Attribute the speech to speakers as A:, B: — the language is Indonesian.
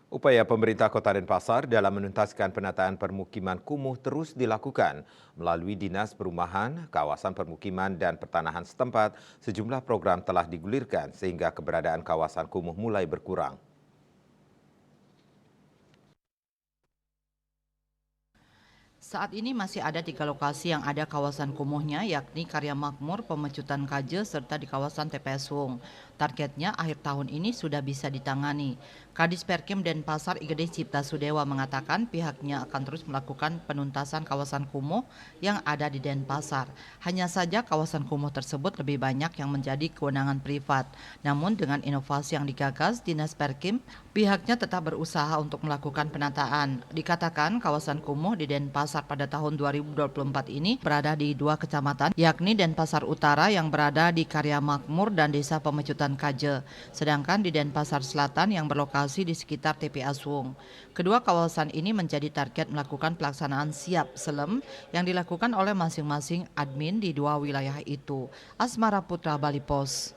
A: Upaya pemerintah Kota Denpasar dalam menuntaskan penataan permukiman kumuh terus dilakukan. Melalui Dinas Perumahan, Kawasan Permukiman dan Pertanahan setempat, sejumlah program telah digulirkan sehingga keberadaan kawasan kumuh mulai berkurang.
B: Saat ini masih ada 3 lokasi yang ada kawasan kumuhnya, yakni Karya Makmur, Pemecutan Kaje, serta di kawasan TPS Wung. Targetnya akhir tahun ini sudah bisa ditangani. Kadis Perkim Denpasar Igede Cipta Sudewa mengatakan pihaknya akan terus melakukan penuntasan kawasan kumuh yang ada di Denpasar. Hanya saja kawasan kumuh tersebut lebih banyak yang menjadi kewenangan privat. Namun dengan inovasi yang digagas Dinas Perkim, pihaknya tetap berusaha untuk melakukan penataan. Dikatakan kawasan kumuh di Denpasar pada tahun 2024 ini berada di 2 kecamatan, yakni Denpasar Utara yang berada di Karya Makmur dan Desa Pemecutan Kaje, sedangkan di Denpasar Selatan yang berlokasi di sekitar TPA Swung. Kedua kawasan ini menjadi target melakukan pelaksanaan siap selem yang dilakukan oleh masing-masing admin di 2 wilayah itu. Asmara Putra, Bali Pos.